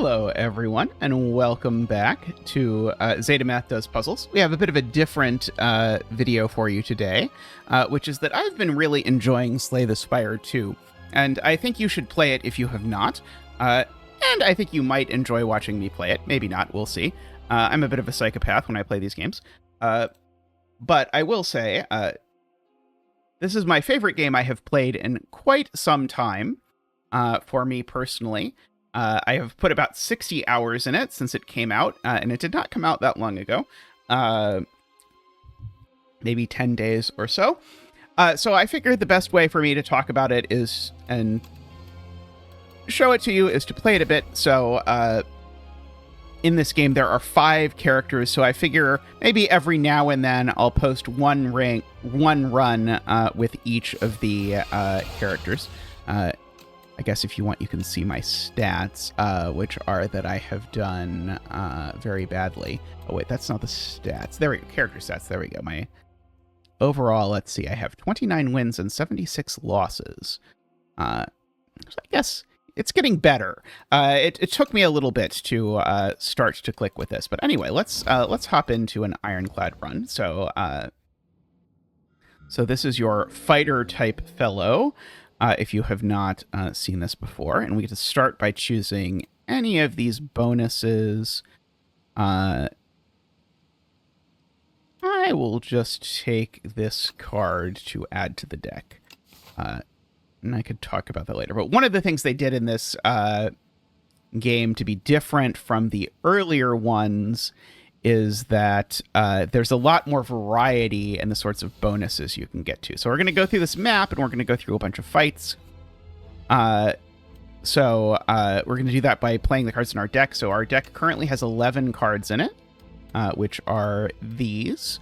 Hello, everyone, and welcome back to zetamath Does Puzzles. We have a bit of a different video for you today, which is that I've been really enjoying Slay the Spire 2, and I think you should play it if you have not, and I think you might enjoy watching me play it. Maybe not, we'll see. I'm a bit of a psychopath when I play these games, but I will say, this is my favorite game I have played in quite some time, for me personally. I have put about 60 hours in it since it came out, and it did not come out that long ago. Maybe 10 days or so. So I figured the best way for me to talk about it is, and show it to you, is to play it a bit. So in this game, there are 5 characters, so I figure maybe every now and then I'll post one run with each of the characters. I guess if you want, you can see my stats, which are that I have done very badly. Oh, wait, that's not the stats. There we go. Character stats. There we go. My overall, let's see. I have 29 wins and 76 losses. So I guess it's getting better. It took me a little bit to start to click with this. But anyway, let's hop into an Ironclad run. So this is your fighter-type fellow. If you have not seen this before. And we get to start by choosing any of these bonuses. I will just take this card to add to the deck. And I could talk about that later. But one of the things they did in this game to be different from the earlier ones is that there's a lot more variety in the sorts of bonuses you can get to. So we're going to go through this map, and we're going to go through a bunch of fights. We're going to do that by playing the cards in our deck. So our deck currently has 11 cards in it, which are these.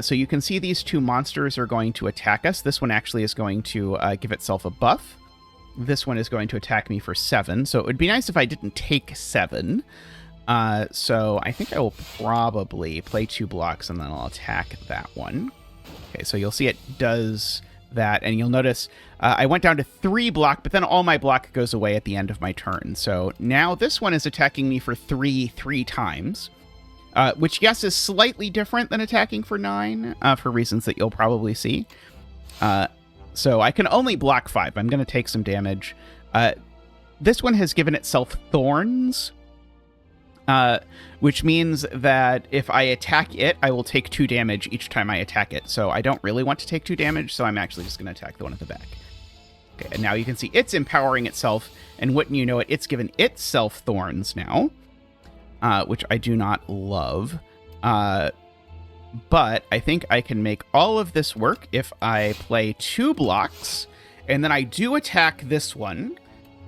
So you can see these 2 monsters are going to attack us. This one actually is going to give itself a buff. This one is going to attack me for 7. So it would be nice if I didn't take 7. So I think I will probably play 2 blocks and then I'll attack that one. Okay, so you'll see it does that, and you'll notice I went down to 3 block, but then all my block goes away at the end of my turn. So now this one is attacking me for 3 times, which, yes, is slightly different than attacking for 9, for reasons that you'll probably see. So I can only block 5. I'm going to take some damage. This one has given itself thorns, which means that if I attack it, I will take 2 damage each time I attack it. So I don't really want to take 2 damage, so I'm actually just going to attack the one at the back. Okay, and now you can see it's empowering itself, and wouldn't you know it, it's given itself thorns now, which I do not love. But I think I can make all of this work if I play 2 blocks, and then I do attack this one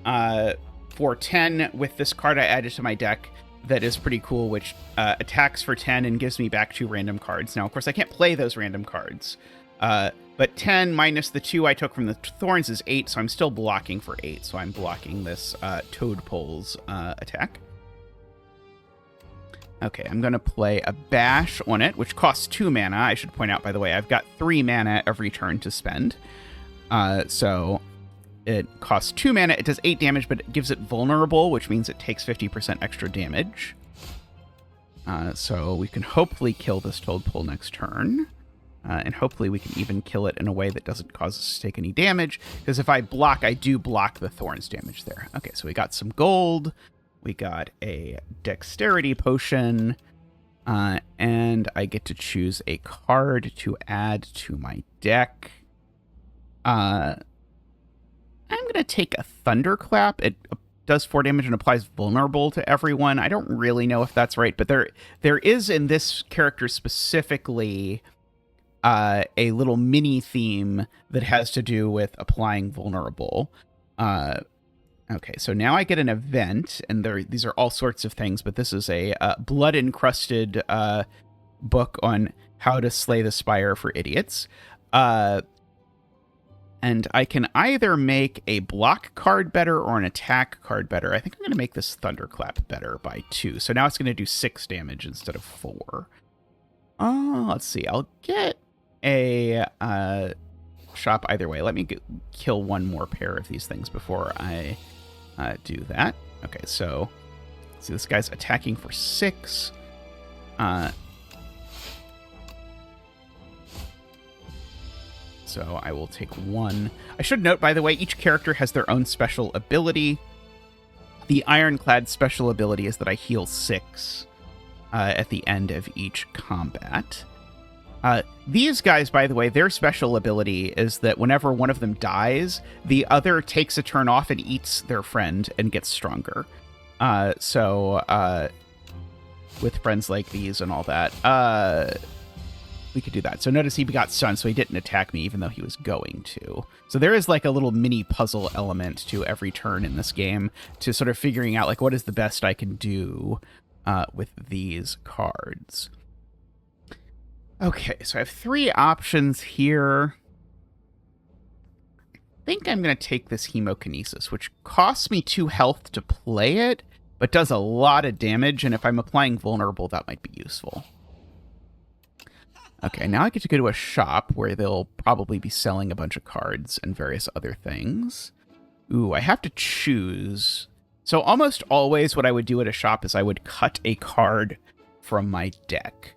for 10 with this card I added to my deck. That is pretty cool, which attacks for 10 and gives me back 2 random cards. Now, of course, I can't play those random cards. But 10 minus the 2 I took from the thorns is 8, so I'm still blocking for 8. So I'm blocking this Toadpole's attack. Okay, I'm going to play a Bash on it, which costs 2 mana. I should point out, by the way, I've got 3 mana every turn to spend. So it costs 2 mana, it does 8 damage, but it gives it vulnerable, which means it takes 50% extra damage. So we can hopefully kill this Toadpole next turn. And hopefully we can even kill it in a way that doesn't cause us to take any damage. Because if I block, I do block the Thorns damage there. Okay, so we got some gold. We got a dexterity potion. And I get to choose a card to add to my deck. I'm going to take a Thunderclap. It does 4 damage and applies vulnerable to everyone. I don't really know if that's right, but there is in this character specifically a little mini theme that has to do with applying vulnerable. Okay, so now I get an event, and these are all sorts of things, but this is a blood-encrusted book on how to slay the Spire for idiots. And I can either make a block card better or an attack card better. I think I'm going to make this Thunderclap better by 2. So now it's going to do 6 damage instead of 4. Let's see. I'll get a shop either way. Let me kill one more pair of these things before I do that. Okay, so So this guy's attacking for 6. So I will take 1. I should note, by the way, each character has their own special ability. The Ironclad special ability is that I heal 6 at the end of each combat. These guys, by the way, their special ability is that whenever one of them dies, the other takes a turn off and eats their friend and gets stronger. So with friends like these and all that, we could do that. So notice he got stunned, so he didn't attack me even though he was going to. So there is like a little mini puzzle element to every turn in this game to sort of figuring out like what is the best I can do with these cards. Okay, so I have 3 options here. I think I'm going to take this Hemokinesis, which costs me 2 health to play it, but does a lot of damage, and if I'm applying Vulnerable, that might be useful. Okay, now I get to go to a shop where they'll probably be selling a bunch of cards and various other things. Ooh, I have to choose. So almost always what I would do at a shop is I would cut a card from my deck.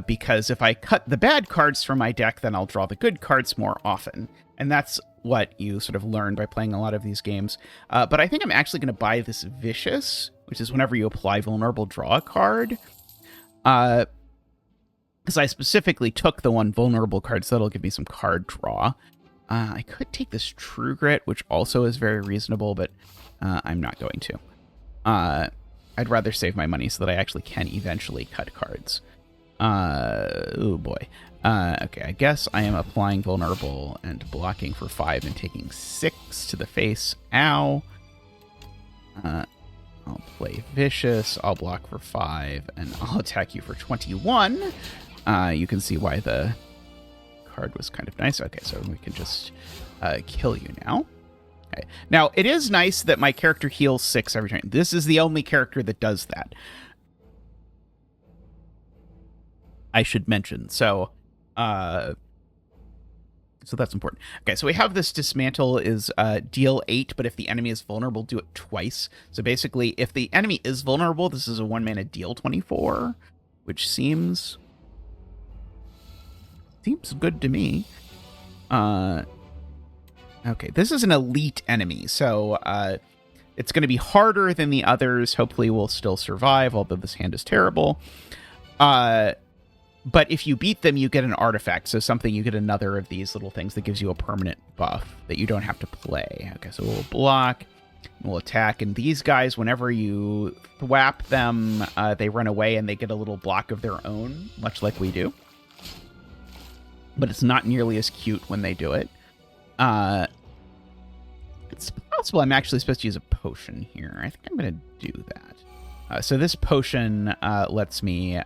Because if I cut the bad cards from my deck, then I'll draw the good cards more often. And that's what you sort of learn by playing a lot of these games. But I think I'm actually going to buy this Vicious, which is whenever you apply Vulnerable, draw a card. Because I specifically took the 1 Vulnerable card, so that'll give me some card draw. I could take this True Grit, which also is very reasonable, but I'm not going to. I'd rather save my money so that I actually can eventually cut cards. Oh boy. Okay, I guess I am applying Vulnerable and blocking for 5 and taking 6 to the face. Ow. I'll play Vicious, I'll block for 5, and I'll attack you for 21. You can see why the card was kind of nice. Okay, so we can just kill you now. Okay. Now, it is nice that my character heals 6 every turn. This is the only character that does that. I should mention. So that's important. Okay, so we have this Dismantle is deal 8, but if the enemy is vulnerable, do it twice. So basically, if the enemy is vulnerable, this is a 1-mana deal 24, which seems good to me. Okay, this is an elite enemy, so it's going to be harder than the others. Hopefully we'll still survive, although this hand is terrible. But if you beat them, you get an artifact. So you get another of these little things that gives you a permanent buff that you don't have to play. Okay, so we'll block, we'll attack. And these guys, whenever you thwap them, they run away and they get a little block of their own, much like we do. But it's not nearly as cute when they do it. It's possible I'm actually supposed to use a potion here. I think I'm going to do that. So this potion lets me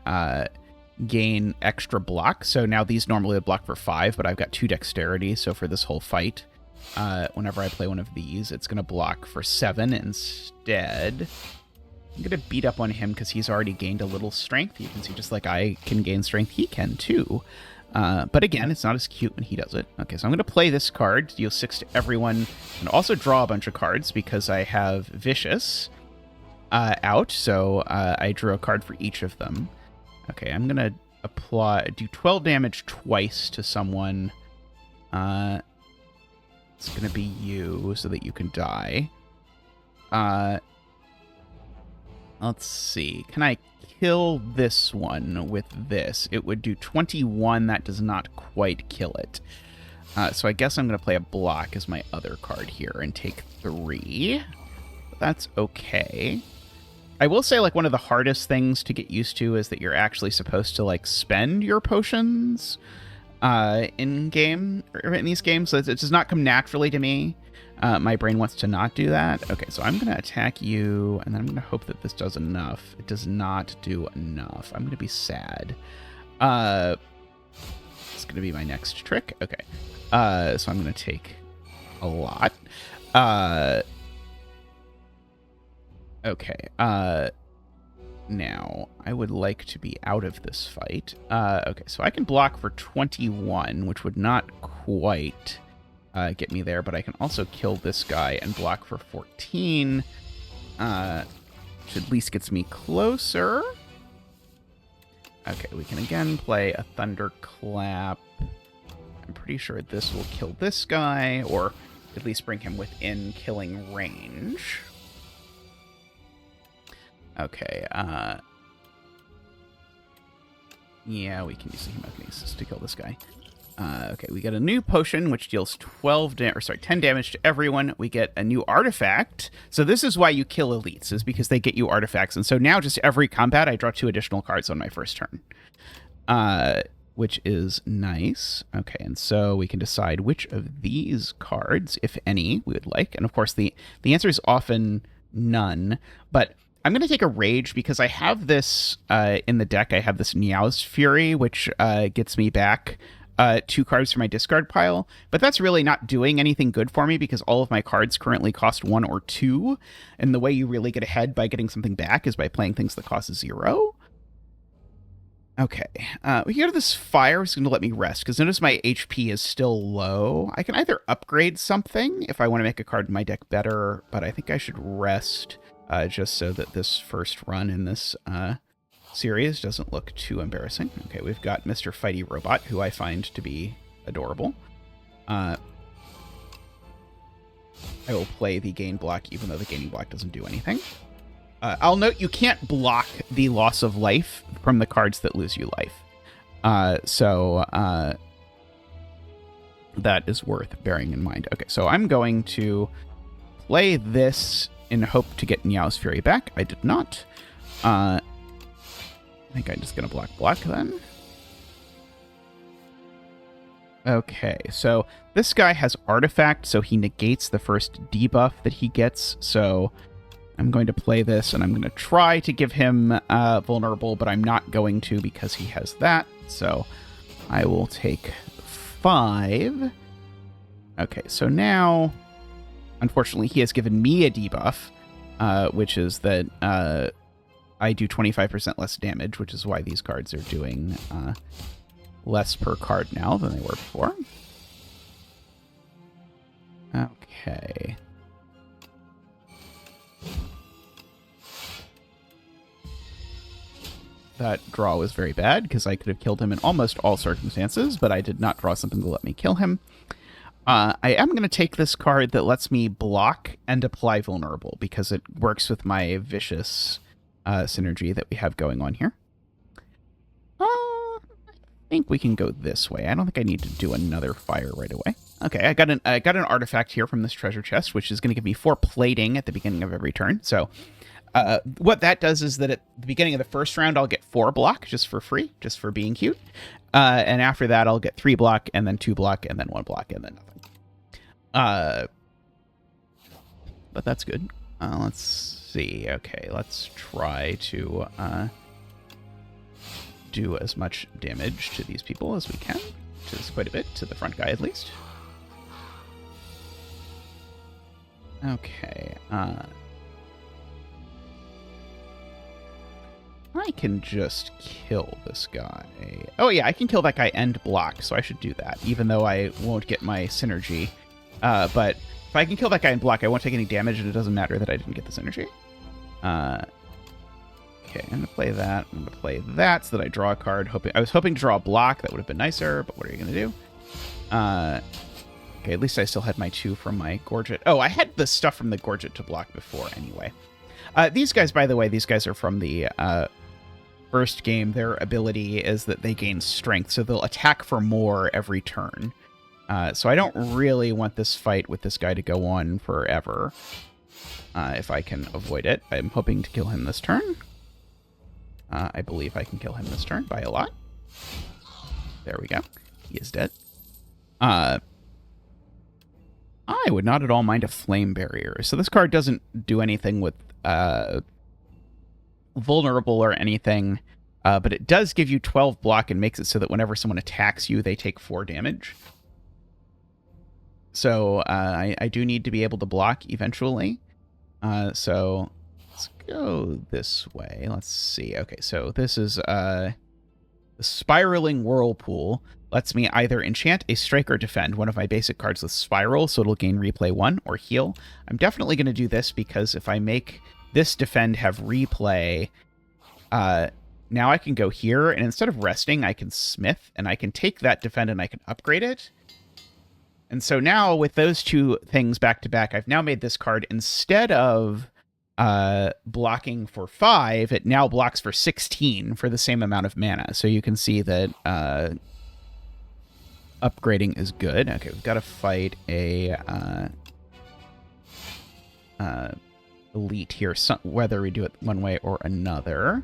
gain extra block. So now these normally would block for 5, but I've got 2 dexterity. So for this whole fight, whenever I play one of these, it's going to block for 7 instead. I'm going to beat up on him because he's already gained a little strength. You can see just like I can gain strength, he can too. But again, it's not as cute when he does it. Okay, so I'm going to play this card, deal 6 to everyone, and also draw a bunch of cards because I have Vicious out. So I drew a card for each of them. Okay, I'm going to do 12 damage twice to someone. It's going to be you so that you can die. Let's see. Can I kill this one with this? It would do 21. That does not quite kill it. So I guess I'm going to play a block as my other card here and take 3. That's okay. I will say, like, one of the hardest things to get used to is that you're actually supposed to, like, spend your potions in these games. So it does not come naturally to me. My brain wants to not do that. Okay, so I'm going to attack you, and then I'm going to hope that this does enough. It does not do enough. I'm going to be sad. It's going to be my next trick. Okay, so I'm going to take a lot. Okay, now I would like to be out of this fight. Okay, so I can block for 21, which would not quite get me there, but I can also kill this guy and block for 14. which at least gets me closer. Okay, we can again play a Thunderclap. I'm pretty sure this will kill this guy, or at least bring him within killing range. Okay, yeah, we can use the Hemokinesis to kill this guy. Okay, we get a new potion, which deals 10 damage to everyone. We get a new artifact. So this is why you kill elites, is because they get you artifacts. And so now just every combat, I draw 2 additional cards on my first turn, which is nice. Okay, and so we can decide which of these cards, if any, we would like. And of course, the answer is often none, but I'm going to take a Rage because I have this in the deck. I have this Meow's Fury, which gets me back 2 cards from my discard pile, but that's really not doing anything good for me because all of my cards currently cost 1 or 2, and the way you really get ahead by getting something back is by playing things that cost 0. Okay, we can go to this fire, which is going to let me rest, because notice my HP is still low. I can either upgrade something if I want to make a card in my deck better, but I think I should rest just so that this first run in this series doesn't look too embarrassing. Okay, we've got Mr. Fighty Robot, who I find to be adorable. I will play the gain block, even though the gaining block doesn't do anything. I'll note you can't block the loss of life from the cards that lose you life. So that is worth bearing in mind. Okay, so I'm going to play this in hope to get Meow's Fury back. I did not. I think I'm just going to block then. Okay, so this guy has Artifact, so he negates the first debuff that he gets. So I'm going to play this, and I'm going to try to give him Vulnerable, but I'm not going to because he has that. So I will take 5. Okay, so now, unfortunately, he has given me a debuff, which is that I do 25% less damage, which is why these cards are doing less per card now than they were before. Okay. That draw was very bad, because I could have killed him in almost all circumstances, but I did not draw something to let me kill him. I am going to take this card that lets me block and apply Vulnerable, because it works with my Vicious synergy that we have going on here. I think we can go this way. I don't think I need to do another fire right away. Okay, I got an artifact here from this treasure chest, which is going to give me 4 plating at the beginning of every turn. So what that does is that at the beginning of the first round, I'll get 4 block just for free, just for being cute. And after that, I'll get 3 block, and then 2 block, and then 1 block, and then nothing. But that's good. Let's see. Okay, let's try to do as much damage to these people as we can, which is quite a bit, to the front guy at least. Okay, I can just kill this guy. Oh yeah, I can kill that guy and block, so I should do that, even though I won't get my synergy. But if I can kill that guy and block, I won't take any damage, and it doesn't matter that I didn't get the synergy. Okay, I'm going to play that. I'm going to play that so that I draw a card. I was hoping to draw a block. That would have been nicer, but what are you going to do? Okay, at least I still had my 2 from my Gorget. Oh, I had the stuff from the Gorget to block before anyway. These guys, by the way, these guys are from the first game. Their ability is that they gain strength, so they'll attack for more every turn. So I don't really want this fight with this guy to go on forever. If I can avoid it. I'm hoping to kill him this turn. I believe I can kill him this turn by a lot. There we go. He is dead. I would not at all mind a Flame Barrier. So this card doesn't do anything with Vulnerable or anything, but it does give you 12 block and makes it so that whenever someone attacks you, they take 4 damage. So I do need to be able to block eventually. So let's go this way. Let's see. Okay, so this is the Spiraling Whirlpool. Lets me either enchant a strike or defend one of my basic cards with Spiral, so it'll gain replay 1, or heal. I'm definitely going to do this because if I make this defend have replay. Now I can go here, and instead of resting, I can smith, and I can take that defend and I can upgrade it. And so now with those two things back to back, I've now made this card, instead of blocking for 5, it now blocks for 16 for the same amount of mana. So you can see that upgrading is good. Okay, we've got to fight a elite here, whether we do it one way or another.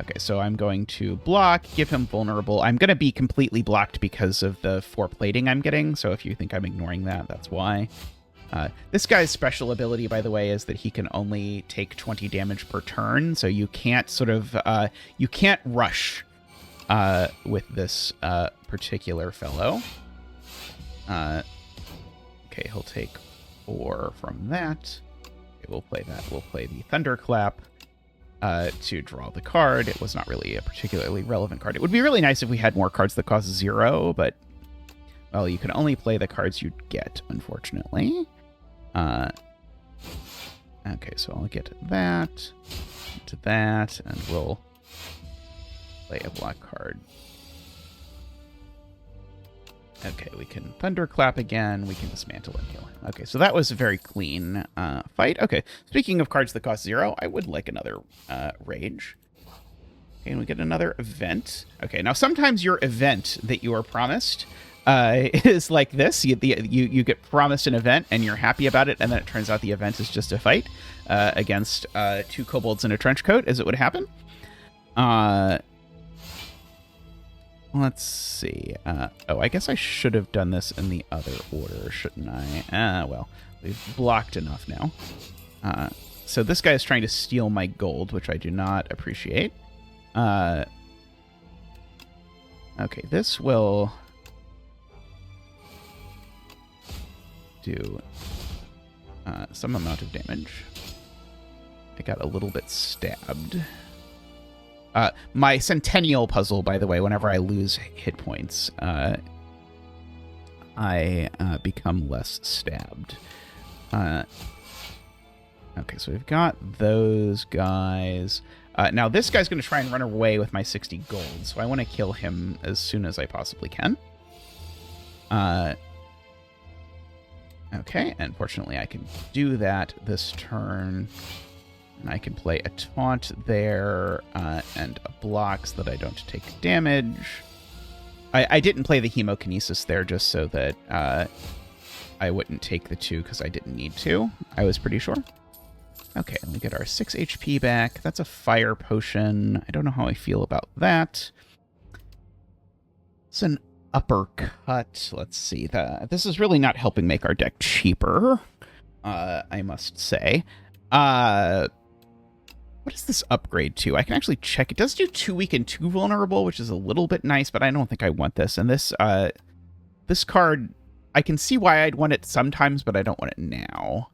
Okay, so I'm going to block, give him vulnerable. I'm going to be completely blocked because of the 4 plating I'm getting, so if you think I'm ignoring that, that's why. This guy's special ability, by the way, is that he can only take 20 damage per turn, so you can't sort of, you can't rush with this particular fellow. Okay, he'll take 4 from that. Okay, we'll play that. We'll play the Thunderclap to draw the card. It was not really a particularly relevant card. It would be really nice if we had more cards that cost 0, but, well, you can only play the cards you get, unfortunately. Okay, so I'll get that, and we'll play a black card. Okay, we can Thunderclap again. We can dismantle and kill him. Okay, so that was a very clean fight. Okay, speaking of cards that cost 0, I would like another Rage. Okay, and we get another event. Okay, now sometimes your event that you are promised is like this. You get promised an event, and you're happy about it, and then it turns out the event is just a fight against 2 kobolds in a trench coat, as it would happen. Let's see. Oh, I guess I should have done this in the other order, shouldn't I? Well, we've blocked enough now. So this guy is trying to steal my gold, which I do not appreciate. Okay, this will do some amount of damage. I got a little bit stabbed. My Centennial puzzle, by the way, whenever I lose hit points, I become less stabbed. Okay, so we've got those guys. Now, this guy's going to try and run away with my 60 gold, so I want to kill him as soon as I possibly can. Okay, and fortunately I can do that this turn. And I can play a taunt there, and a block so that I don't take damage. I didn't play the hemokinesis there just so that I wouldn't take the 2 because I didn't need to. I was pretty sure. Okay, and we get our 6 HP back. That's a fire potion. I don't know how I feel about that. It's an uppercut. Let's see. This is really not helping make our deck cheaper, I must say. What is this upgrade to? I can actually check. It does do 2 weak and 2 vulnerable, which is a little bit nice, but I don't think I want this. And this card, I can see why I'd want it sometimes, but I don't want it now.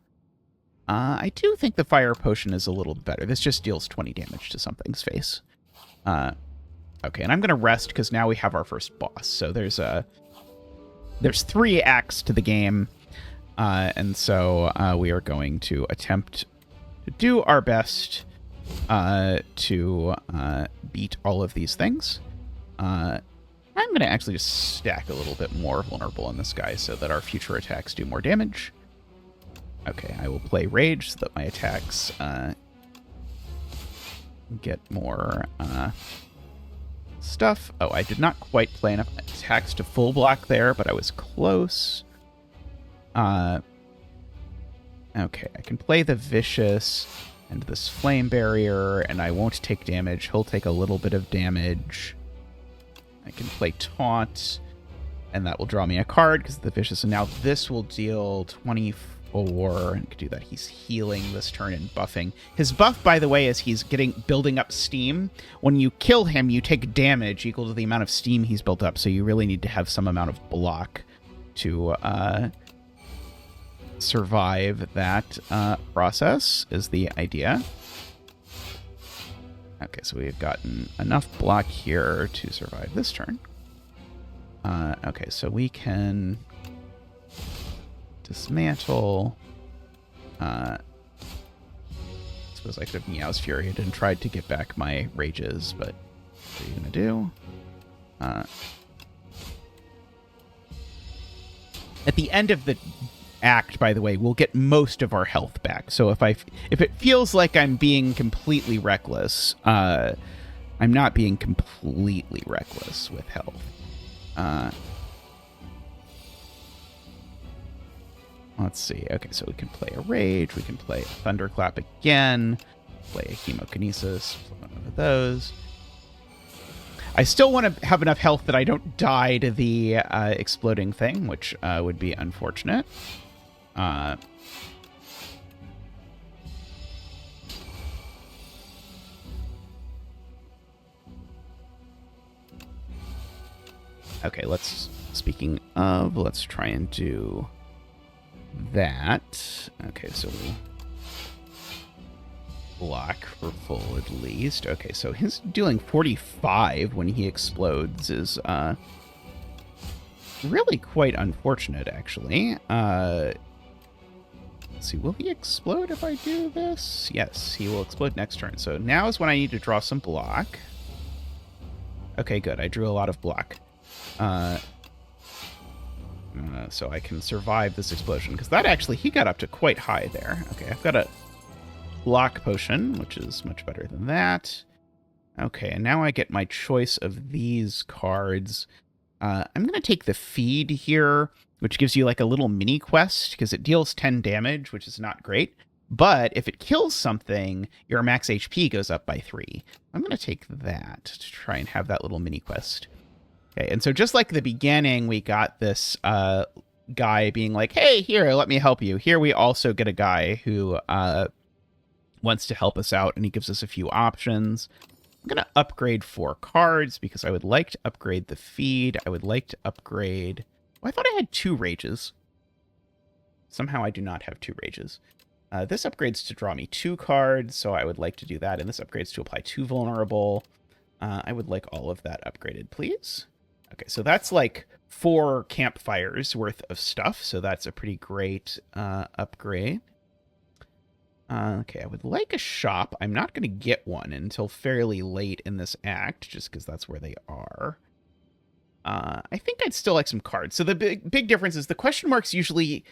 I do think the fire potion is a little better. This just deals 20 damage to something's face. Okay, and I'm going to rest because now we have our first boss. So there's 3 acts to the game, and so we are going to attempt to do our best to beat all of these things. I'm going to actually just stack a little bit more vulnerable on this guy so that our future attacks do more damage. Okay, I will play Rage so that my attacks get more stuff. Oh, I did not quite play enough attacks to full block there, but I was close. Okay, I can play the Vicious and this Flame Barrier, and I won't take damage. He'll take a little bit of damage. I can play Taunt, and that will draw me a card because of the Vicious, and now this will deal 24. And I can do that. He's healing this turn and buffing. His buff, by the way, is he's building up steam. When you kill him, you take damage equal to the amount of steam he's built up, so you really need to have some amount of block to survive that process, is the idea. Okay, so we've gotten enough block here to survive this turn. Okay, so we can dismantle. This suppose I could have Meow's Furied and tried to get back my rages, but what are you going to do? At the end of the act, by the way, we'll get most of our health back. So if it feels like I'm being completely reckless, I'm not being completely reckless with health. Let's see. Okay, so we can play a Rage. We can play a Thunderclap again. Play a Hemokinesis. One of those. I still want to have enough health that I don't die to the exploding thing, which would be unfortunate. Okay, speaking of, let's try and do that. Okay, so we'll block for full at least. Okay, so his dealing 45 when he explodes is really quite unfortunate, actually. Let's see, will he explode if I do this? Yes, he will explode next turn. So now is when I need to draw some block. Okay, good. I drew a lot of block. So I can survive this explosion, because that actually, he got up to quite high there. Okay, I've got a block potion, which is much better than that. Okay, and now I get my choice of these cards. I'm going to take the feed here, which gives you like a little mini quest, because it deals 10 damage, which is not great. But if it kills something, your max HP goes up by 3. I'm going to take that to try and have that little mini quest. Okay, and so just like the beginning, we got this guy being like, hey, here, let me help you. Here we also get a guy who wants to help us out, and he gives us a few options. I'm going to upgrade 4 cards because I would like to upgrade the feed. I would like to upgrade... Oh, I thought I had 2 rages. Somehow I do not have 2 rages. This upgrades to draw me 2 cards, so I would like to do that. And this upgrades to apply 2 vulnerable. I would like all of that upgraded, please. Okay, so that's like 4 campfires worth of stuff, so that's a pretty great upgrade. Okay, I would like a shop. I'm not going to get one until fairly late in this act, just because that's where they are. I think I'd still like some cards. So the big difference is the question marks usually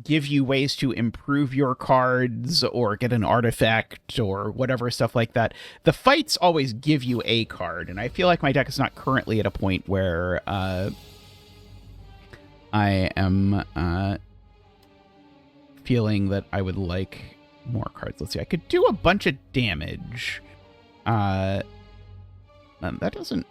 give you ways to improve your cards or get an artifact or whatever, stuff like that. The fights always give you a card, and I feel like my deck is not currently at a point where I am feeling that I would like more cards. Let's see, I could do a bunch of damage. That doesn't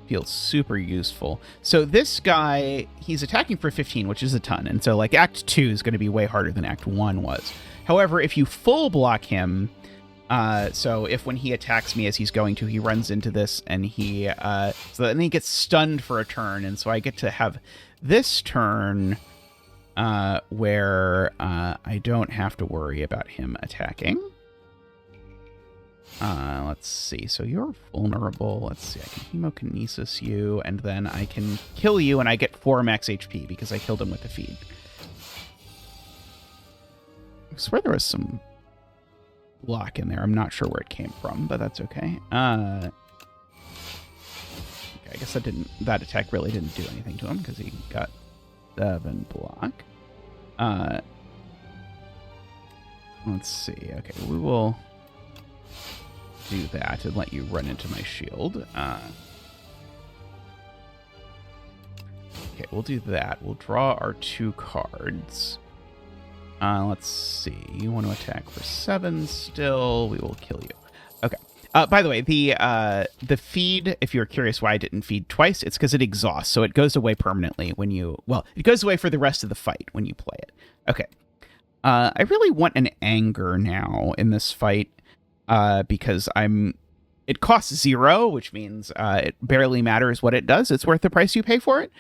feel super useful. So this guy, he's attacking for 15, which is a ton. And so like Act 2 is going to be way harder than Act 1 was. However, if you full block him, so if when he attacks me as he's going to, he runs into this and he, so then he gets stunned for a turn. And so I get to have this turn where I don't have to worry about him attacking. Let's see. So you're vulnerable. Let's see. I can Hemokinesis you, and then I can kill you, and I get 4 max HP because I killed him with the feed. I swear there was some block in there. I'm not sure where it came from, but that's okay. Okay, I guess that attack really didn't do anything to him because he got 7 block. Let's see. Okay, we will do that and let you run into my shield. Okay, we'll do that. We'll draw our 2 cards. Let's see. You want to attack for 7 still. We will kill you. Okay. By the way, the feed, if you're curious why I didn't feed twice, it's because it exhausts, so it goes away permanently when you... Well, it goes away for the rest of the fight when you play it. Okay. I really want an anger now in this fight. Because it costs 0, which means it barely matters what it does. It's worth the price you pay for it.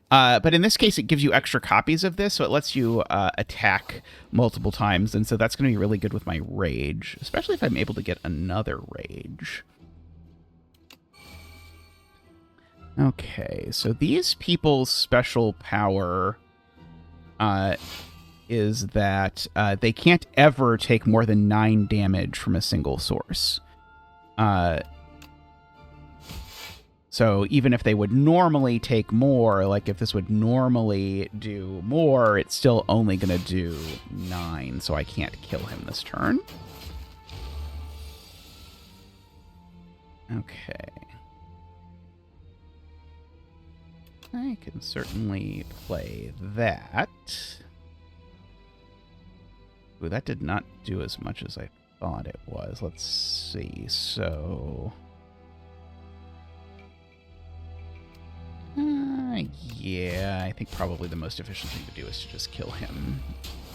But in this case, it gives you extra copies of this, so it lets you attack multiple times. And so that's going to be really good with my rage, especially if I'm able to get another rage. Okay, so these people's special power is that they can't ever take more than 9 damage from a single source. So even if they would normally take more, like if this would normally do more, it's still only going to do 9, so I can't kill him this turn. Okay. I can certainly play that. Ooh, that did not do as much as I thought it was. Let's see. So... yeah, I think probably the most efficient thing to do is to just kill him.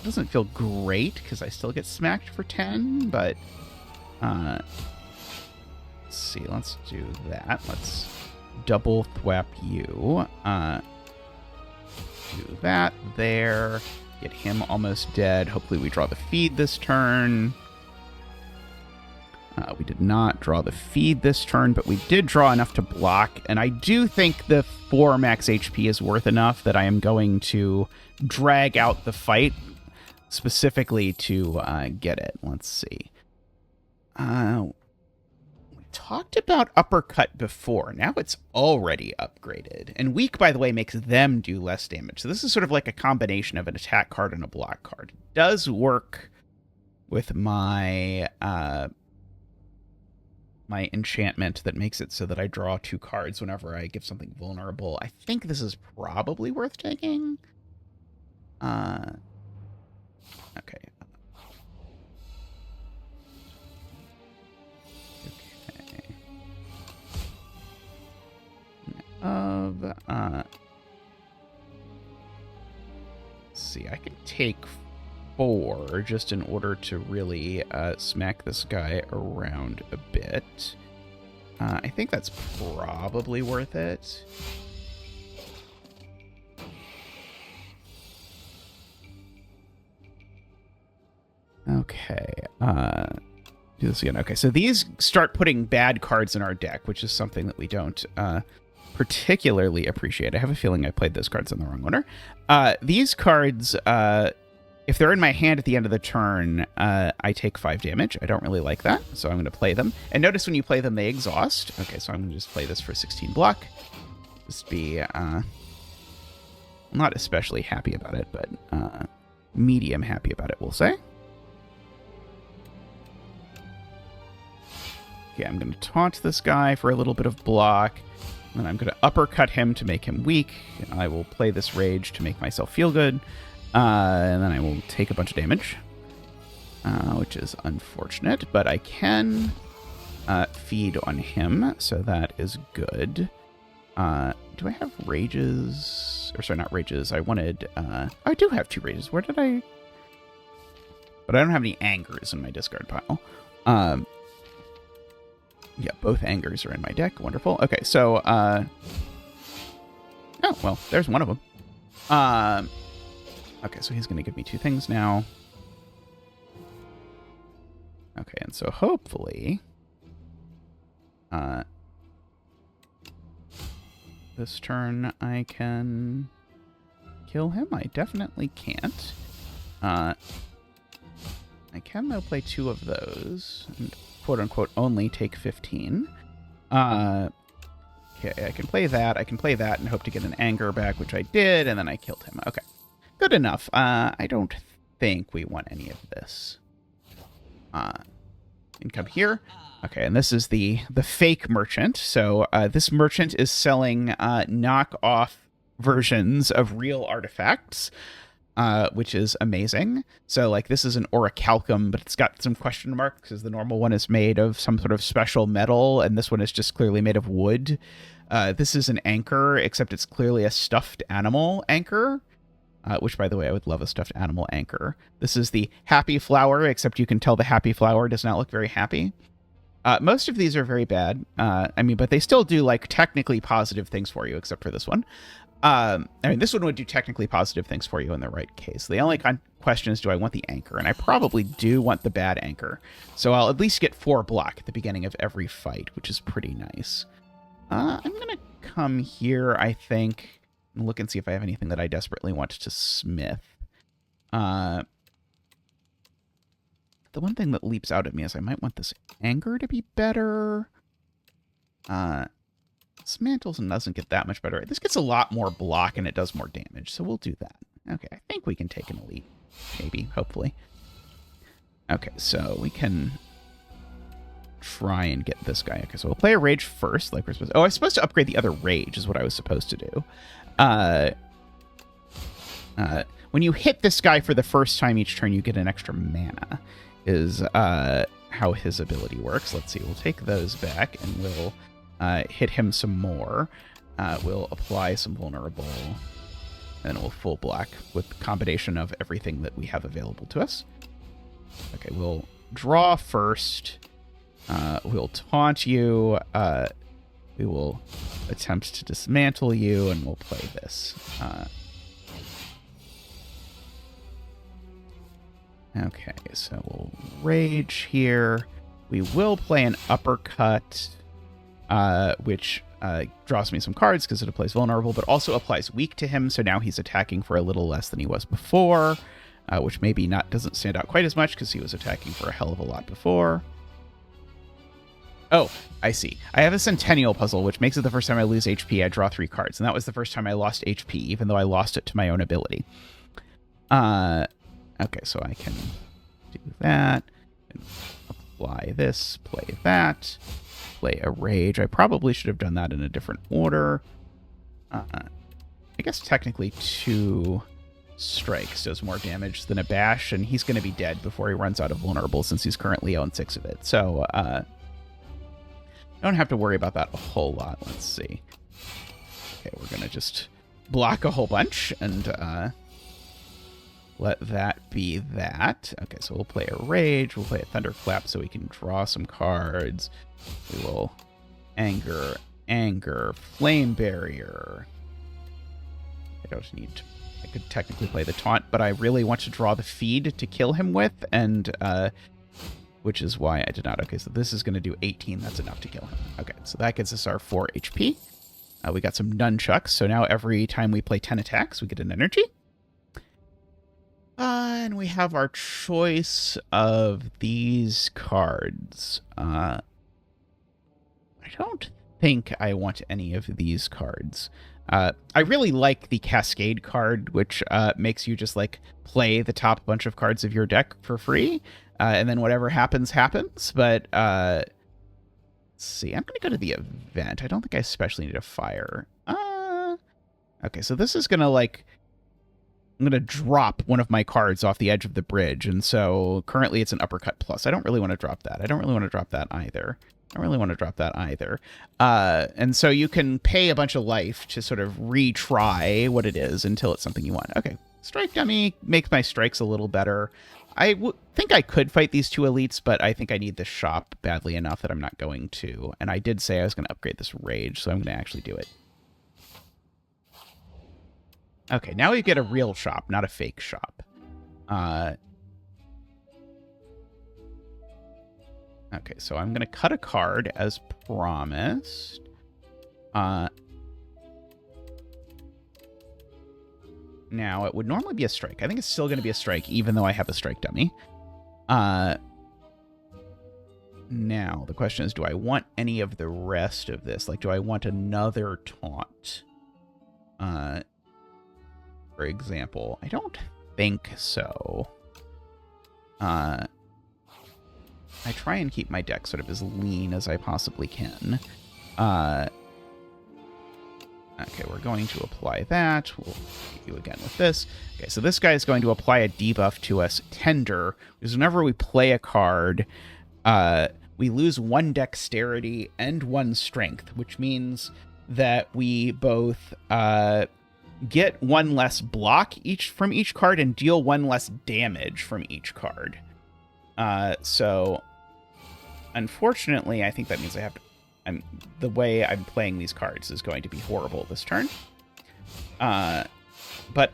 Doesn't feel great because I still get smacked for 10, but let's see. Let's do that. Let's double thwap you. Do that there. Get him almost dead. Hopefully we draw the feed this turn. We did not draw the feed this turn, but we did draw enough to block. And I do think the 4 max HP is worth enough that I am going to drag out the fight specifically to get it. Let's see. We talked about uppercut before. Now it's already upgraded. And weak, by the way, makes them do less damage. So this is sort of like a combination of an attack card and a block card. It does work with my... my enchantment that makes it so that I draw 2 cards whenever I give something vulnerable. I think this is probably worth taking. Okay. Let's see, I can take 4 just in order to really smack this guy around a bit. I think that's probably worth it. Okay. Do this again. Okay, so these start putting bad cards in our deck, which is something that we don't particularly appreciate. I have a feeling I played those cards in the wrong order. These cards... if they're in my hand at the end of the turn, I take 5 damage. I don't really like that, so I'm going to play them. And notice when you play them, they exhaust. Okay, so I'm going to just play this for 16 block. Just be not especially happy about it, but medium happy about it, we'll say. Okay, I'm going to taunt this guy for a little bit of block. And then I'm going to uppercut him to make him weak. I will play this rage to make myself feel good. And then I will take a bunch of damage, which is unfortunate, but I can feed on him, so that is good. Do I have rages? Or sorry, not rages. I wanted... I do have 2 rages. Where did I... But I don't have any angers in my discard pile. Yeah, both angers are in my deck. Wonderful. Okay, so... oh, well, there's one of them. Okay, so he's going to give me 2 things now. Okay, and so hopefully... this turn I can kill him. I definitely can't. I can, though, play 2 of those. And quote-unquote only take 15. Okay, I can play that. I can play that and hope to get an anger back, which I did, and then I killed him. Okay. Good enough. I don't think we want any of this. And come here. Okay, and this is the fake merchant. So this merchant is selling knockoff versions of real artifacts, which is amazing. So, like, this is an orichalcum, but it's got some question marks because the normal one is made of some sort of special metal, and this one is just clearly made of wood. This is an anchor, except it's clearly a stuffed animal anchor. Which, by the way, I would love a stuffed animal anchor. This is the happy flower, except you can tell the happy flower does not look very happy. Most of these are very bad. I mean, but they still do, like, technically positive things for you, except for this one. I mean, this one would do technically positive things for you in the right case. The only question is, do I want the anchor? And I probably do want the bad anchor. So I'll at least get 4 block at the beginning of every fight, which is pretty nice. I'm going to come here, I think... look and see if I have anything that I desperately want to smith. The one thing that leaps out at me is I might want this anger to be better. Dismantles and doesn't get that much better. This gets a lot more block and it does more damage, so we'll do that. Okay, I think we can take an elite. Maybe, hopefully. Okay, so we can try and get this guy. Okay, so we'll play a rage first, like we're supposed to. Oh, I was supposed to upgrade the other rage is what I was supposed to do. When you hit this guy for the first time each turn, you get an extra mana, is how his ability works. Let's see, we'll take those back and we'll hit him some more. We'll apply some vulnerable, and we'll full block with the combination of everything that we have available to us. Okay, we'll draw first. We'll taunt you. We will attempt to dismantle you, and we'll play this. Okay, so we'll rage here. We will play an uppercut, which draws me some cards because it applies vulnerable, but also applies weak to him, so now he's attacking for a little less than he was before, which maybe doesn't stand out quite as much because he was attacking for a hell of a lot before. Oh, I see. I have a Centennial puzzle, which makes it the first time I lose HP, I draw 3 cards, and that was the first time I lost HP, even though I lost it to my own ability. Okay, so I can do that, and apply this, play that, play a rage. I probably should have done that in a different order. I guess technically 2 strikes does more damage than a bash, and he's going to be dead before he runs out of vulnerable since he's currently on 6 of it. So, don't have to worry about that a whole lot. Let's see. Okay, we're going to just block a whole bunch and let that be that. Okay, so we'll play a rage. We'll play a thunderclap so we can draw some cards. We will anger, flame barrier. I don't need to. I could technically play the taunt, but I really want to draw the feed to kill him with, and which is why I did not. Okay, so this is going to do 18. That's enough to kill him. Okay, so that gets us our 4 HP. We got some nunchucks, so now every time we play 10 attacks, we get an energy. And we have our choice of these cards. I don't think I want any of these cards. I really like the Cascade card, which makes you just like play the top bunch of cards of your deck for free, and then whatever happens, happens. But let's see, I'm going to go to the event. I don't think I especially need a fire. Okay, so this is going to like, I'm going to drop one of my cards off the edge of the bridge, and so currently it's an uppercut plus. I don't really want to drop that. I don't really want to drop that either. And so you can pay a bunch of life to sort of retry what it is until it's something you want. Okay, strike dummy makes my strikes a little better. I think I could fight these 2 elites, but I think I need the shop badly enough that I'm not going to. And I did say I was going to upgrade this rage, so I'm going to actually do it. Okay, now we get a real shop, not a fake shop. Okay, so I'm going to cut a card as promised. Now, it would normally be a strike. I think it's still going to be a strike, even though I have a strike dummy. Now, the question is, do I want any of the rest of this? Like, do I want another taunt? For example, I don't think so. I try and keep my deck sort of as lean as I possibly can. Okay, we're going to apply that. We'll hit you again with this. Okay, so this guy is going to apply a debuff to us, Tender, because whenever we play a card, we lose 1 dexterity and 1 strength, which means that we both get 1 less block from each card and deal 1 less damage from each card. So unfortunately, I think that means I have to. The way I'm playing these cards is going to be horrible this turn. But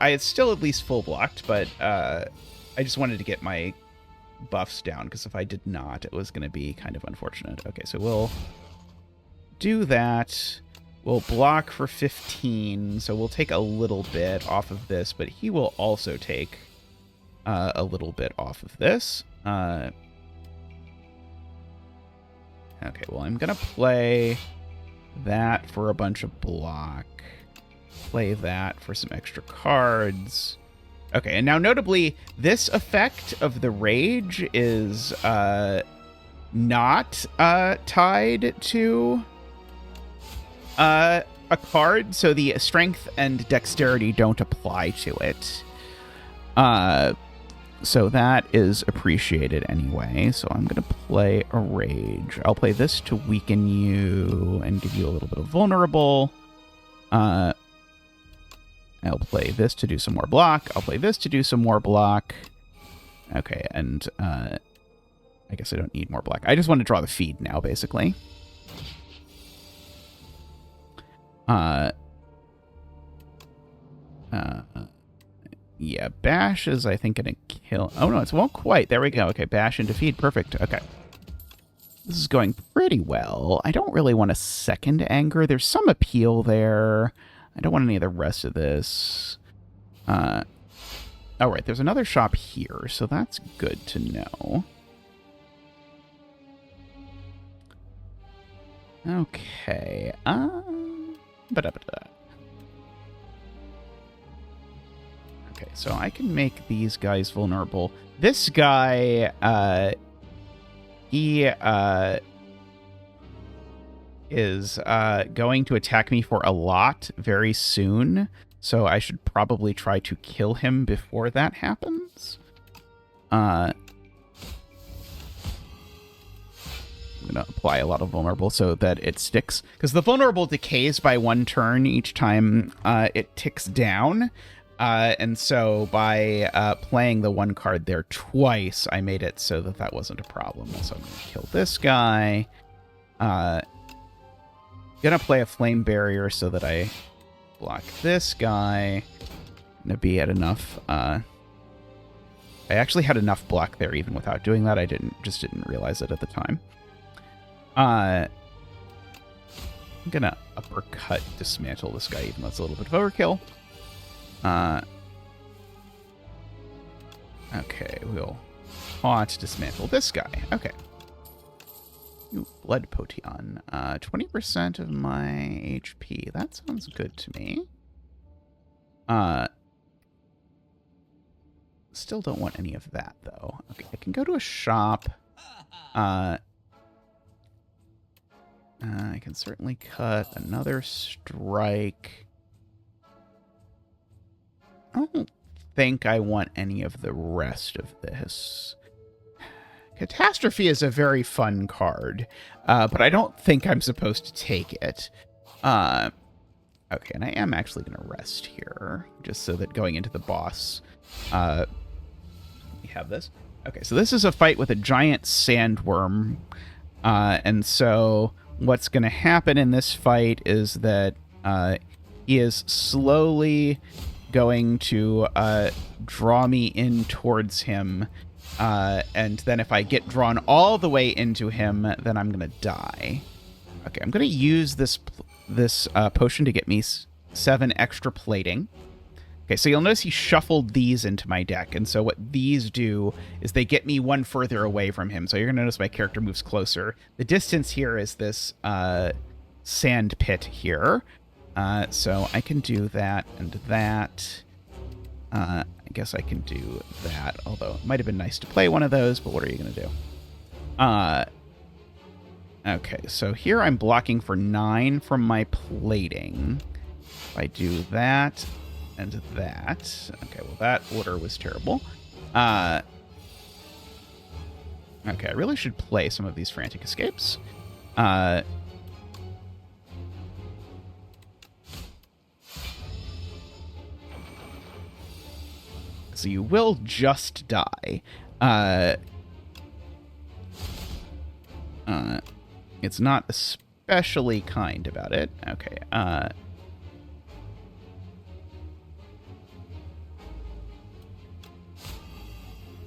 it's still at least full blocked, but I just wanted to get my buffs down, because if I did not, it was going to be kind of unfortunate. Okay, so we'll do that. We'll block for 15, so we'll take a little bit off of this, but he will also take a little bit off of this. Okay, well, I'm going to play that for a bunch of block. Play that for some extra cards. Okay, and now notably, this effect of the rage is not tied to a card, so the strength and dexterity don't apply to it. So that is appreciated anyway. So I'm going to play a rage. I'll play this to weaken you and give you a little bit of vulnerable. I'll play this to do some more block. I'll play this to do some more block. Okay, and I guess I don't need more block. I just want to draw the feed now, basically. Yeah, bash is, I think, going to kill... Oh, no, it won't quite. There we go. Okay, bash into feed. Perfect. Okay. This is going pretty well. I don't really want a second anger. There's some appeal there. I don't want any of the rest of this. Oh, right. There's another shop here, so that's good to know. Okay. Okay, so I can make these guys vulnerable. This guy, he is going to attack me for a lot very soon, so I should probably try to kill him before that happens. I'm going to apply a lot of vulnerable so that it sticks, because the vulnerable decays by 1 turn each time it ticks down. And so by playing the 1 card there twice, I made it so that that wasn't a problem. So I'm going to kill this guy. Gonna play a flame barrier so that I block this guy. Gonna be at enough. I actually had enough block there even without doing that. I just didn't realize it at the time. I'm gonna uppercut dismantle this guy, even though it's a little bit of overkill. Okay, we'll taunt dismantle this guy. Okay. Ooh, blood potion. 20% of my HP. That sounds good to me. Still don't want any of that, though. Okay, I can go to a shop. I can certainly cut another strike. I don't think I want any of the rest of this. Catastrophe is a very fun card, but I don't think I'm supposed to take it. Okay, and I am actually going to rest here, just so that going into the boss, we have this. Okay, so this is a fight with a giant sandworm, and so what's going to happen in this fight is that he is slowly going to draw me in towards him, and then if I get drawn all the way into him, then I'm going to die. Okay, I'm going to use this potion to get me 7 extra plating. Okay, so you'll notice he shuffled these into my deck, and so what these do is they get me 1 further away from him. So you're going to notice my character moves closer. The distance here is this sand pit here. So I can do that and that. I guess I can do that, although it might have been nice to play one of those, but what are you going to do? Okay, so here I'm blocking for 9 from my plating. If I do that and that. Okay, well, that order was terrible. Okay, I really should play some of these frantic escapes. So you will just die. It's not especially kind about it. Okay.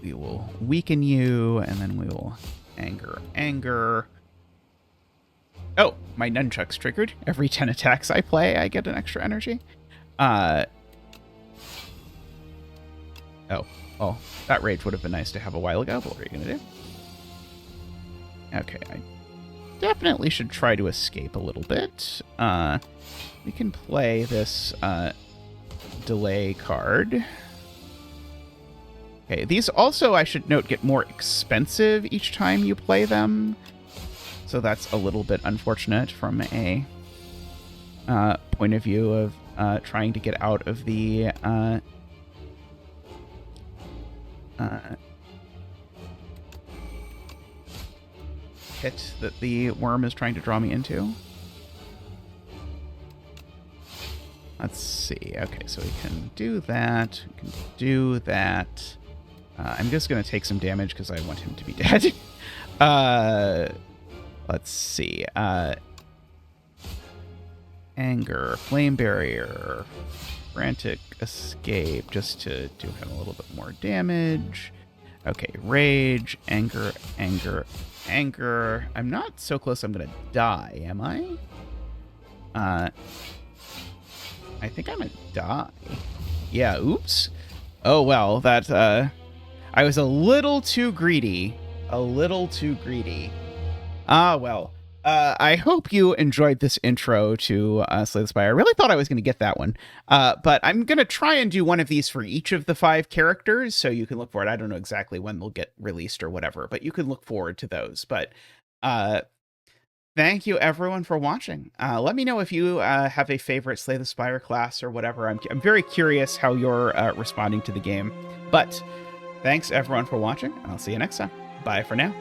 We will weaken you, and then we will anger. Oh, my nunchuck's triggered. Every 10 attacks I play, I get an extra energy. Oh, Oh, that rage would have been nice to have a while ago, but what are you going to do? Okay, I definitely should try to escape a little bit. We can play this delay card. Okay, these also, I should note, get more expensive each time you play them. So that's a little bit unfortunate from a point of view of trying to get out of the pit that the worm is trying to draw me into. Let's see. Okay, so we can do that. We can do that. I'm just going to take some damage because I want him to be dead. Let's see. Anger, flame barrier, frantic escape, just to do him a little bit more damage. Okay, rage, anger, anger, anger. I'm not so close I'm going to die, am I? I think I'm going to die. Yeah, oops. Oh, well, that, I was a little too greedy. A little too greedy. Ah, well. I hope you enjoyed this intro to Slay the Spire. I really thought I was going to get that one. But I'm going to try and do one of these for each of the 5 characters, so you can look for it. I don't know exactly when they'll get released or whatever, but you can look forward to those. But thank you, everyone, for watching. Let me know if you have a favorite Slay the Spire class or whatever. I'm very curious how you're responding to the game. But thanks, everyone, for watching, and I'll see you next time. Bye for now.